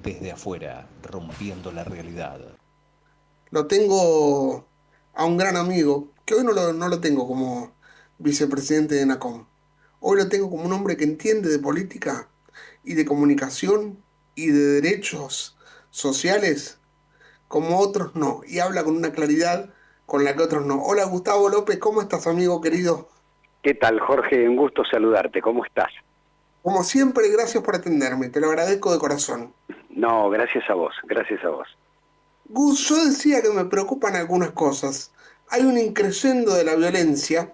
desde afuera, rompiendo la realidad. Lo tengo a un gran amigo, que hoy no lo tengo como vicepresidente de ENACOM. Hoy lo tengo como un hombre que entiende de política y de comunicación y de derechos sociales como otros no, y habla con una claridad con la que otros no. Hola Gustavo López, ¿cómo estás, amigo querido? ¿Qué tal, Jorge? Un gusto saludarte. ¿Cómo estás? Como siempre, gracias por atenderme, te lo agradezco de corazón. No, gracias a vos, gracias a vos. Gus, yo decía que me preocupan algunas cosas. Hay un increciendo de la violencia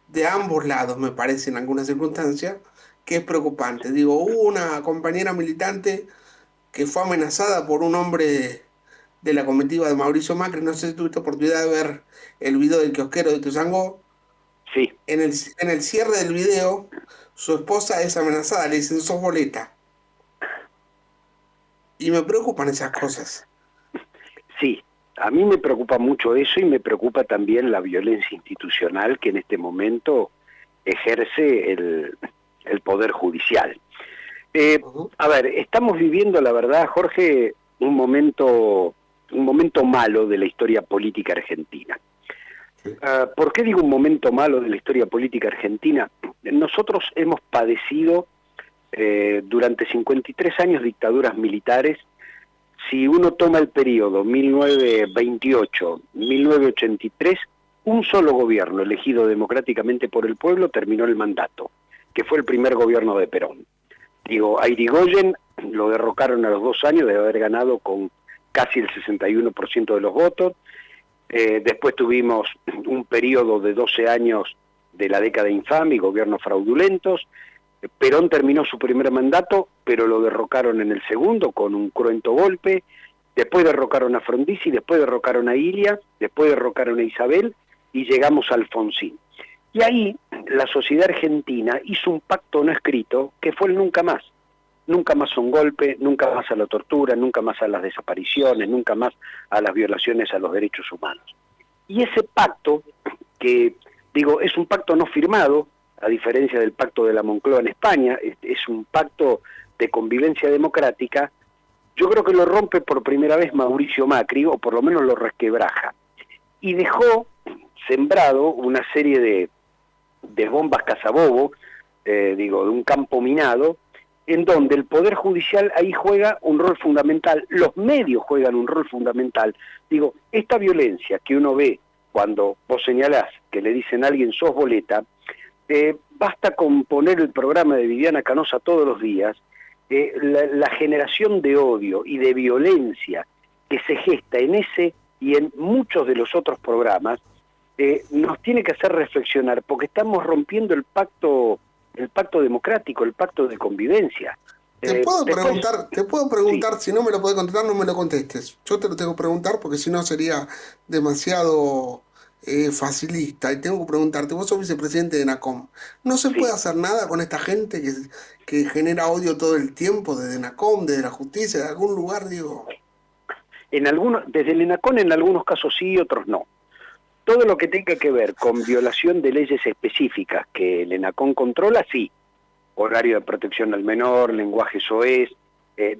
de ambos lados, me parece, en algunas circunstancias, que es preocupante. Digo, hubo una compañera militante que fue amenazada por un hombre de la comitiva de Mauricio Macri. No sé si tuviste oportunidad de ver el video del kiosquero de Tuzangó. Sí, En el cierre del video, su esposa es amenazada, le dicen, sos boleta. Y me preocupan esas cosas. sí. A mí me preocupa mucho eso y me preocupa también la violencia institucional que en este momento ejerce el Poder Judicial. Ujú. A ver, estamos viviendo, la verdad, Jorge, un momento malo de la historia política argentina. Sí. ¿Por qué digo un momento malo de la historia política argentina? Nosotros hemos padecido durante 53 años dictaduras militares. Si uno toma el periodo 1928-1983, un solo gobierno elegido democráticamente por el pueblo terminó el mandato, que fue el primer gobierno de Perón. Digo, a Irigoyen lo derrocaron a los 2 años de haber ganado con casi el 61% de los votos. Después tuvimos un periodo de 12 años de la década infame y gobiernos fraudulentos. Perón terminó su primer mandato, pero lo derrocaron en el segundo con un cruento golpe. Después derrocaron a Frondizi, después derrocaron a Ilia, después derrocaron a Isabel y llegamos a Alfonsín. Y ahí la sociedad argentina hizo un pacto no escrito que fue el nunca más. Nunca más a un golpe, nunca más a la tortura, nunca más a las desapariciones, nunca más a las violaciones a los derechos humanos. Y ese pacto, que digo, es un pacto no firmado, a diferencia del pacto de la Moncloa en España, es un pacto de convivencia democrática, yo creo que lo rompe por primera vez Mauricio Macri, o por lo menos lo resquebraja, y dejó sembrado una serie de bombas cazabobo, de un campo minado, en donde el Poder Judicial ahí juega un rol fundamental, los medios juegan un rol fundamental. Digo, esta violencia que uno ve cuando vos señalás que le dicen a alguien sos boleta, basta con poner el programa de Viviana Canosa todos los días, la generación de odio y de violencia que se gesta en ese y en muchos de los otros programas, nos tiene que hacer reflexionar, porque estamos rompiendo el pacto democrático, el pacto de convivencia. Te puedo Después, preguntar, te puedo sí, preguntar, si no me lo puedes contestar, no me lo contestes. Yo te lo tengo que preguntar porque si no sería demasiado facilista. Y tengo que preguntarte, vos sos vicepresidente de NACOM. ¿No se puede sí. hacer nada con esta gente que genera odio todo el tiempo, desde NACOM, desde la justicia, de algún lugar, digo? Desde el ENACON en algunos casos sí, otros no. Todo lo que tenga que ver con violación de leyes específicas que el ENACON controla, sí. Horario de protección al menor, lenguaje soez,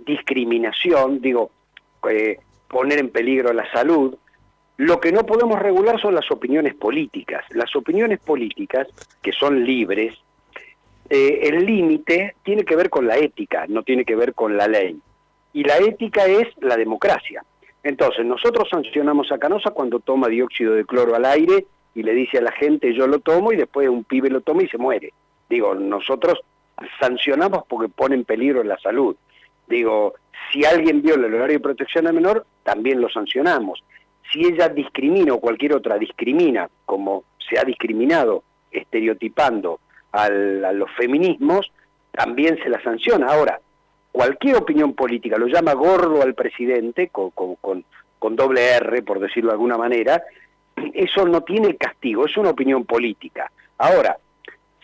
discriminación, poner en peligro la salud. Lo que no podemos regular son las opiniones políticas. Las opiniones políticas, que son libres, el límite tiene que ver con la ética, no tiene que ver con la ley. Y la ética es la democracia. Entonces, nosotros sancionamos a Canosa cuando toma dióxido de cloro al aire y le dice a la gente yo lo tomo y después un pibe lo toma y se muere. Nosotros sancionamos porque pone en peligro la salud. Si alguien viola el horario de protección al menor, también lo sancionamos. Si ella discrimina o cualquier otra discrimina, como se ha discriminado estereotipando a los feminismos, también se la sanciona. Ahora, cualquier opinión política, lo llama gordo al presidente, con doble R, por decirlo de alguna manera, eso no tiene castigo, es una opinión política. Ahora,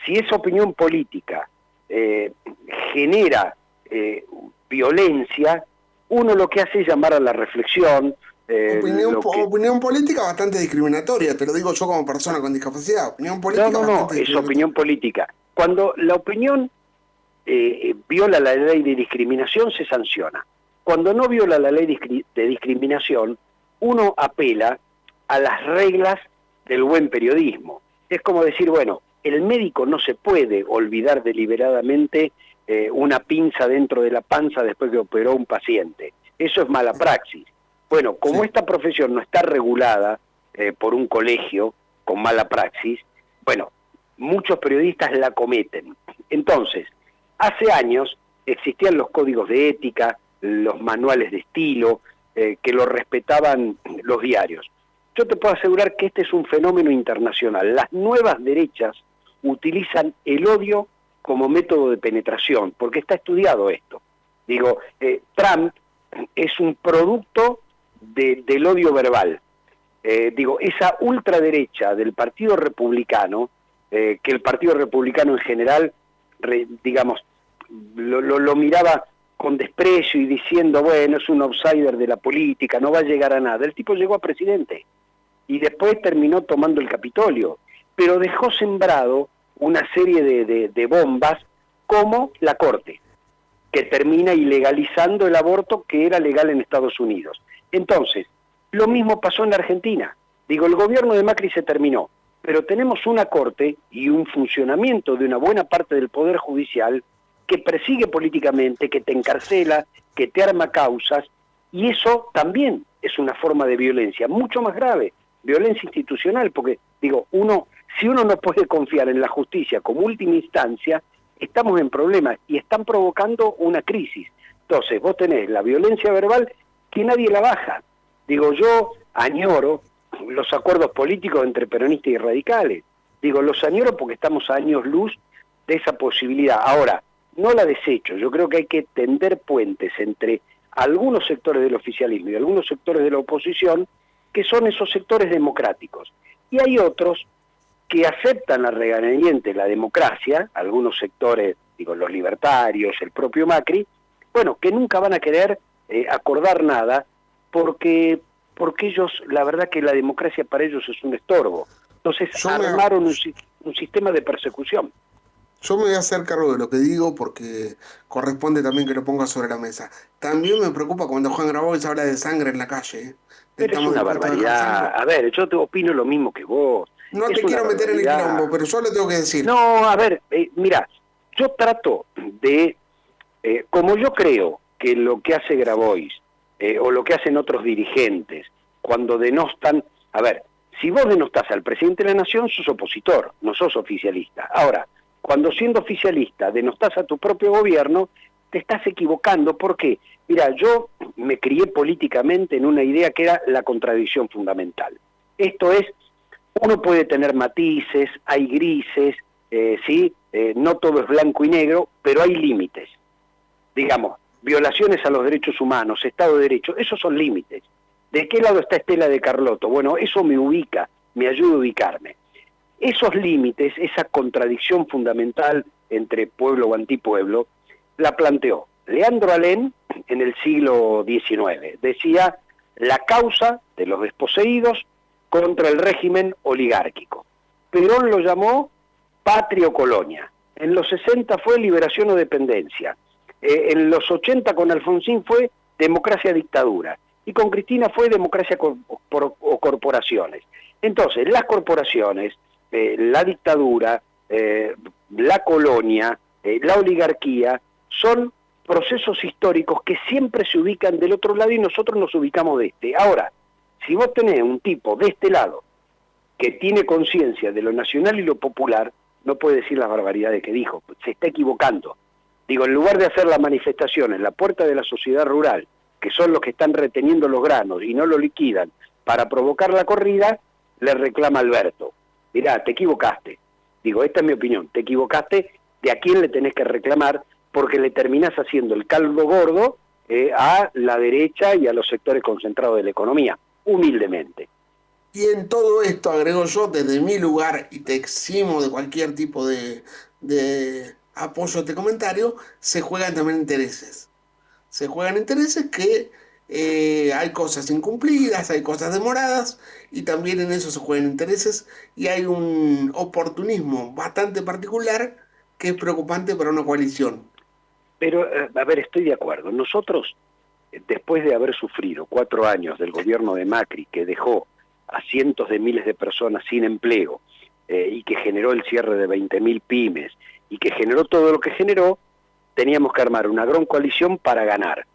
si esa opinión política genera violencia, uno lo que hace es llamar a la reflexión. Opinión política bastante discriminatoria, te lo digo yo como persona con discapacidad. Opinión política No, bastante es discriminatoria. opinión política. Cuando la opinión viola la ley de discriminación, se sanciona. cuando no viola la ley de discriminación, uno apela a las reglas del buen periodismo. Es como decir, bueno, el médico no se puede olvidar deliberadamente una pinza dentro de la panza después que operó a un paciente. Eso es mala praxis. Bueno, como esta profesión no está regulada por un colegio con mala praxis, bueno, muchos periodistas la cometen. Entonces, hace años existían los códigos de ética, los manuales de estilo, que lo respetaban los diarios. Yo te puedo asegurar que este es un fenómeno internacional. Las nuevas derechas utilizan el odio como método de penetración, porque está estudiado esto. Digo, Trump es un producto del odio verbal. Digo, esa ultraderecha del Partido Republicano, que el Partido Republicano en general, digamos, lo miraba con desprecio y diciendo, bueno, es un outsider de la política, no va a llegar a nada. El tipo llegó a presidente y después terminó tomando el Capitolio, pero dejó sembrado una serie de bombas como la Corte, que termina ilegalizando el aborto que era legal en Estados Unidos. Entonces, lo mismo pasó en la Argentina. Digo, el gobierno de Macri se terminó, pero tenemos una Corte y un funcionamiento de una buena parte del Poder Judicial que persigue políticamente, que te encarcela, que te arma causas, y eso también es una forma de violencia, mucho más grave, violencia institucional, porque, digo, si uno no puede confiar en la justicia como última instancia, estamos en problemas y están provocando una crisis. Entonces, vos tenés la violencia verbal que nadie la baja. Digo, yo añoro los acuerdos políticos entre peronistas y radicales. Digo, los añoro porque estamos a años luz de esa posibilidad. Ahora, no la desecho. Yo creo que hay que tender puentes entre algunos sectores del oficialismo y algunos sectores de la oposición, que son esos sectores democráticos. Y hay otros que aceptan a regañadientes la democracia, algunos sectores, digo, los libertarios, el propio Macri, bueno, que nunca van a querer acordar nada, porque ellos, la verdad que la democracia para ellos es un estorbo. Entonces armaron un sistema de persecución. Yo me voy a hacer cargo de lo que digo porque corresponde también que lo ponga sobre la mesa. También me preocupa cuando Juan Grabois habla de sangre en la calle. Pero es una barbaridad. A ver, yo te opino lo mismo que vos. No te quiero meter en el quilombo, pero yo lo tengo que decir. No, a ver, mirá, yo trato de, como yo creo que lo que hace Grabois, o lo que hacen otros dirigentes, cuando denostan, a ver, si vos denostás al presidente de la Nación, sos opositor, no sos oficialista. Ahora, cuando siendo oficialista denostás a tu propio gobierno, te estás equivocando. ¿Por qué? Mira, yo me crié políticamente en una idea que era la contradicción fundamental. Esto es, uno puede tener matices, hay grises, ¿sí? No todo es blanco y negro, pero hay límites. Digamos, violaciones a los derechos humanos, Estado de Derecho, esos son límites. ¿De qué lado está Estela de Carlotto? Bueno, eso me ubica, me ayuda a ubicarme. Esos límites, esa contradicción fundamental entre pueblo o antipueblo, la planteó Leandro Alem en el siglo XIX. Decía, la causa de los desposeídos contra el régimen oligárquico. Perón lo llamó patria o colonia. En los 60 fue liberación o dependencia. En los 80 con Alfonsín fue democracia dictadura. Y con Cristina fue democracia o corporaciones. Entonces, las corporaciones, la dictadura, la colonia, la oligarquía, son procesos históricos que siempre se ubican del otro lado y nosotros nos ubicamos de este. Ahora, si vos tenés un tipo de este lado que tiene conciencia de lo nacional y lo popular, no puede decir las barbaridades que dijo, se está equivocando. Digo, en lugar de hacer la manifestación en la puerta de la sociedad rural, que son los que están reteniendo los granos y no lo liquidan para provocar la corrida, le reclama Alberto. Mirá, te equivocaste. Digo, esta es mi opinión, te equivocaste, de a quién le tenés que reclamar, porque le terminás haciendo el caldo gordo a la derecha y a los sectores concentrados de la economía, humildemente. Y en todo esto, agrego yo, desde mi lugar, y te eximo de cualquier tipo de apoyo a este comentario, se juegan también intereses. Se juegan intereses que hay cosas incumplidas, hay cosas demoradas, y también en eso se juegan intereses, y hay un oportunismo bastante particular que es preocupante para una coalición. Pero, a ver, estoy de acuerdo. Nosotros después de haber sufrido 4 años del gobierno de Macri, que dejó a cientos de miles de personas sin empleo, y que generó el cierre de 20.000 pymes, y que generó todo lo que generó, teníamos que armar una gran coalición para ganar.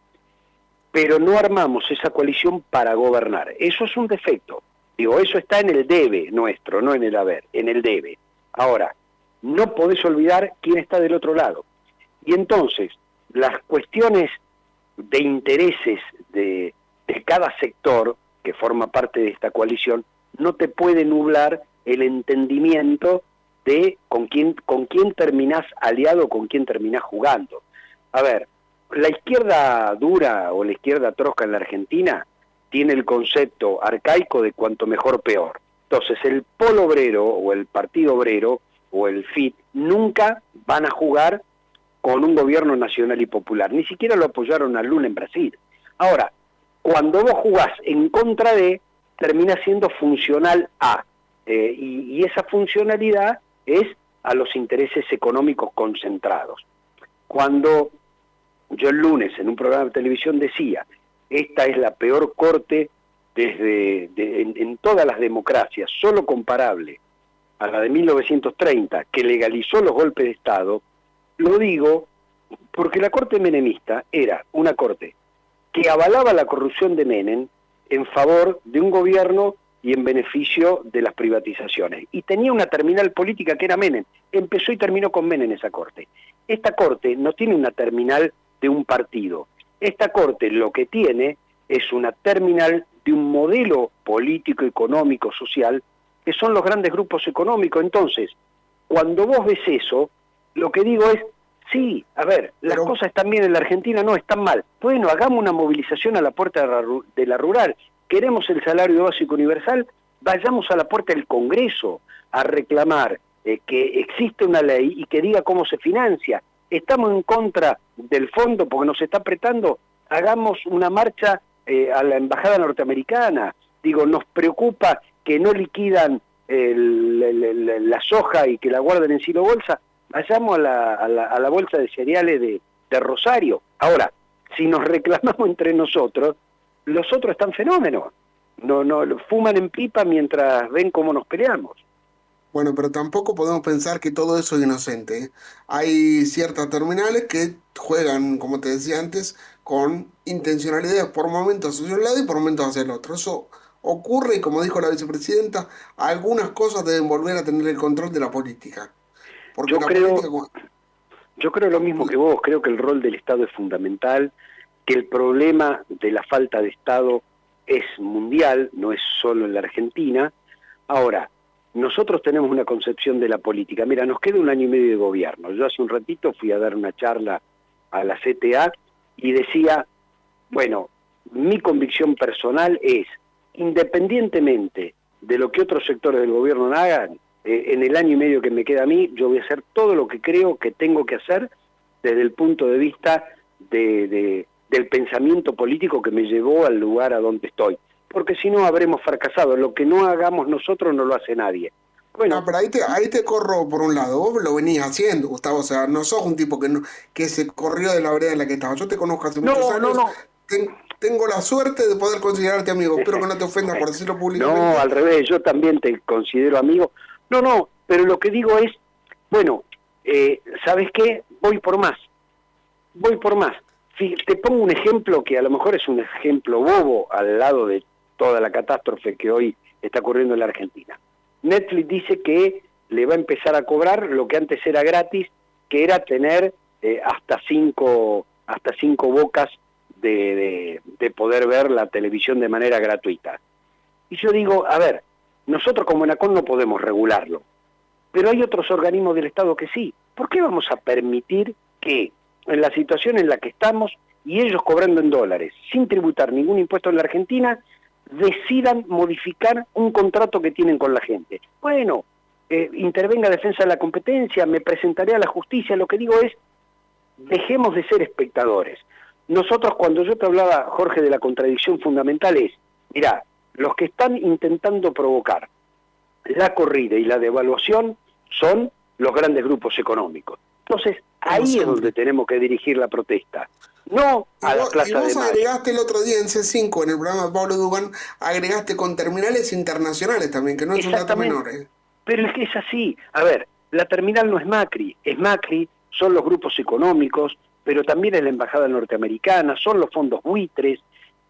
Pero no armamos esa coalición para gobernar. Eso es un defecto. Digo, eso está en el debe nuestro, no en el haber, en el debe. Ahora, no podés olvidar quién está del otro lado. Y entonces, las cuestiones de intereses de cada sector que forma parte de esta coalición no te puede nublar el entendimiento de con quién terminás aliado, con quién terminás jugando. A ver, la izquierda dura o la izquierda trosca en la Argentina tiene el concepto arcaico de cuanto mejor peor. Entonces el Polo Obrero o el Partido Obrero o el FIT nunca van a jugar con un gobierno nacional y popular. Ni siquiera lo apoyaron a Lula en Brasil. Ahora, cuando vos jugás en contra de, termina siendo funcional a. Y esa funcionalidad es a los intereses económicos concentrados. Cuando yo el lunes en un programa de televisión decía, esta es la peor corte en todas las democracias, solo comparable a la de 1930, que legalizó los golpes de Estado, lo digo porque la corte menemista era una corte que avalaba la corrupción de Menem en favor de un gobierno y en beneficio de las privatizaciones. Y tenía una terminal política que era Menem. Empezó y terminó con Menem esa corte. Esta corte no tiene una terminal de un partido. Esta corte lo que tiene es una terminal de un modelo político, económico, social, que son los grandes grupos económicos. Entonces, cuando vos ves eso, lo que digo es, sí, a ver, las cosas también en la Argentina no están mal. Bueno, hagamos una movilización a la puerta de la rural. Queremos el salario básico universal, vayamos a la puerta del Congreso a reclamar que existe una ley y que diga cómo se financia. Estamos en contra del fondo porque nos está apretando, hagamos una marcha a la embajada norteamericana. Digo, nos preocupa que no liquidan la soja y que la guarden en silo bolsa, vayamos a la bolsa de cereales de Rosario. Ahora, si nos reclamamos entre nosotros, los otros están fenómenos. No fuman en pipa mientras ven cómo nos peleamos. Bueno, pero tampoco podemos pensar que todo eso es inocente, ¿eh? Hay ciertas terminales que juegan, como te decía antes, con intencionalidades por momentos hacia un lado y por momentos hacia el otro. Eso ocurre y, como dijo la vicepresidenta, algunas cosas deben volver a tener el control de la política. Porque Yo creo lo mismo que vos, creo que el rol del Estado es fundamental, que el problema de la falta de Estado es mundial, no es solo en la Argentina. Ahora, nosotros tenemos una concepción de la política. Mira, nos queda 1 año y medio de gobierno. Yo hace un ratito fui a dar una charla a la CTA y decía, bueno, mi convicción personal es, independientemente de lo que otros sectores del gobierno hagan, en el año y medio que me queda a mí, yo voy a hacer todo lo que creo que tengo que hacer desde el punto de vista del pensamiento político que me llevó al lugar a donde estoy. Porque si no habremos fracasado. Lo que no hagamos nosotros no lo hace nadie. Bueno, no, pero ahí te corro por un lado. Vos lo venís haciendo, Gustavo. O sea, no sos un tipo que se corrió de la vereda en la que estaba. Yo te conozco hace muchos años. No. Tengo la suerte de poder considerarte amigo. Espero que no te ofendas por decirlo públicamente. No, al revés. Yo también te considero amigo. No, pero lo que digo es, bueno, ¿sabes qué? Voy por más. Te pongo un ejemplo que a lo mejor es un ejemplo bobo al lado de toda la catástrofe que hoy está ocurriendo en la Argentina. Netflix dice que le va a empezar a cobrar lo que antes era gratis, que era tener hasta cinco bocas de poder ver la televisión de manera gratuita. Y yo digo, a ver, nosotros como ENACOM no podemos regularlo, pero hay otros organismos del Estado que sí. ¿Por qué vamos a permitir que en la situación en la que estamos, y ellos cobrando en dólares, sin tributar ningún impuesto en la Argentina, decidan modificar un contrato que tienen con la gente? Bueno, intervenga Defensa de la Competencia, me presentaré a la justicia. Lo que digo es, dejemos de ser espectadores. Nosotros, cuando yo te hablaba, Jorge, de la contradicción fundamental es, mirá, los que están intentando provocar la corrida y la devaluación son los grandes grupos económicos. Entonces, ahí es donde tenemos que dirigir la protesta, no a la Plaza de Mayo. Y vos agregaste el otro día en C5, en el programa de Pablo Dugan, agregaste con terminales internacionales también, que no es un dato menor. Pero es que es así. A ver, la terminal no es Macri, son los grupos económicos, pero también es la embajada norteamericana, son los fondos buitres,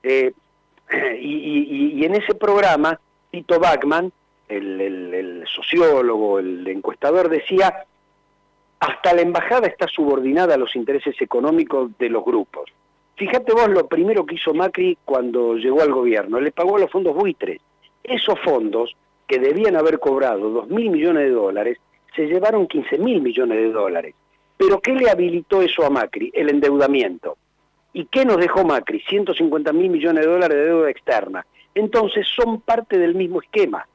y en ese programa, Tito Bachmann, el sociólogo, el encuestador, decía: hasta la embajada está subordinada a los intereses económicos de los grupos. Fíjate vos lo primero que hizo Macri cuando llegó al gobierno, le pagó a los fondos buitres. Esos fondos, que debían haber cobrado 2.000 millones de dólares, se llevaron 15.000 millones de dólares. ¿Pero qué le habilitó eso a Macri? El endeudamiento. ¿Y qué nos dejó Macri? 150.000 millones de dólares de deuda externa. Entonces son parte del mismo esquema.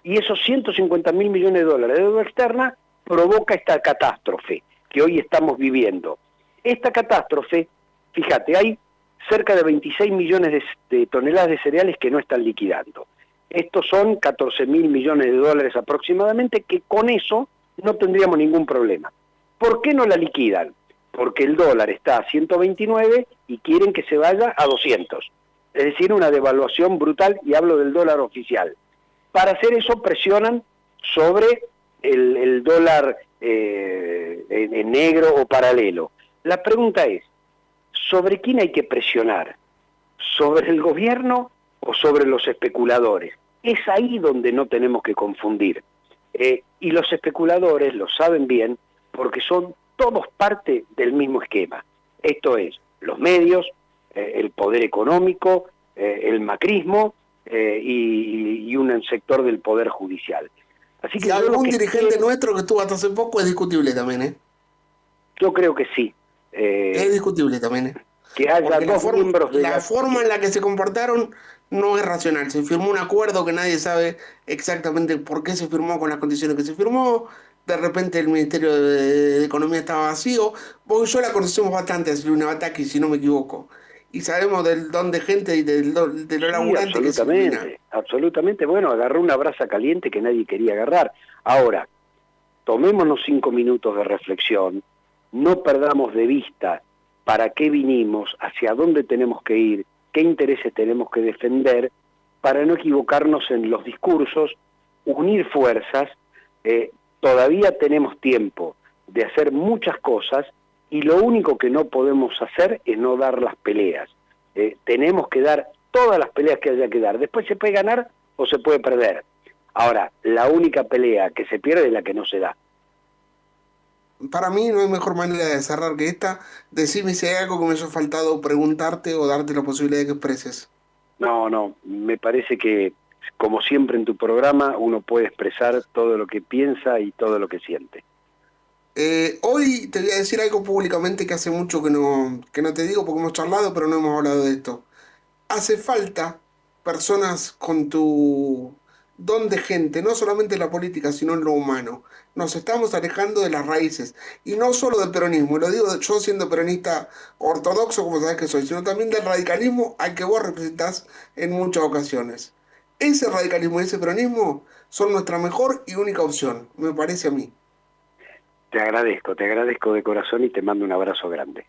Y esos 150.000 millones de dólares de deuda externa provoca esta catástrofe que hoy estamos viviendo. Esta catástrofe, fíjate, hay cerca de 26 millones de toneladas de cereales que no están liquidando. Estos son 14.000 millones de dólares aproximadamente, que con eso no tendríamos ningún problema. ¿Por qué no la liquidan? Porque el dólar está a 129 y quieren que se vaya a 200. Es decir, una devaluación brutal, y hablo del dólar oficial. Para hacer eso presionan sobre el dólar en negro o paralelo. La pregunta es, ¿sobre quién hay que presionar? ¿Sobre el gobierno o sobre los especuladores? Es ahí donde no tenemos que confundir. Y los especuladores lo saben bien, porque son todos parte del mismo esquema. Esto es, los medios, el poder económico, el macrismo y un sector del poder judicial. Así que y algún dirigente nuestro que estuvo hasta hace poco es discutible también, ¿eh? Yo creo que sí. Es discutible también, ¿eh? Que haya dos miembros de la forma en la que se comportaron no es racional. Se firmó un acuerdo que nadie sabe exactamente por qué se firmó con las condiciones que se firmó. De repente el Ministerio de Economía estaba vacío. Vos y yo la conocemos bastante a Silvina Bataki, si no me equivoco. Y sabemos del don de gente y de lo laburante que es Silvina. Absolutamente. Bueno, agarró una brasa caliente que nadie quería agarrar. Ahora, tomémonos 5 minutos de reflexión. No perdamos de vista para qué vinimos, hacia dónde tenemos que ir, qué intereses tenemos que defender, para no equivocarnos en los discursos, unir fuerzas. Todavía tenemos tiempo de hacer muchas cosas, y lo único que no podemos hacer es no dar las peleas. Tenemos que dar todas las peleas que haya que dar. Después se puede ganar o se puede perder. Ahora, la única pelea que se pierde es la que no se da. Para mí no hay mejor manera de cerrar que esta. Decime si hay algo que me haya faltado preguntarte o darte la posibilidad de que expreses. No, me parece que, como siempre en tu programa, uno puede expresar todo lo que piensa y todo lo que siente. Hoy te voy a decir algo públicamente que hace mucho que no te digo, porque hemos charlado, pero no hemos hablado de esto. Hace falta personas con tu don de gente, no solamente en la política, sino en lo humano. Nos estamos alejando de las raíces, y no solo del peronismo, y lo digo yo siendo peronista ortodoxo, como sabes que soy, sino también del radicalismo al que vos representás en muchas ocasiones. Ese radicalismo y ese peronismo son nuestra mejor y única opción, me parece a mí. Te agradezco de corazón y te mando un abrazo grande.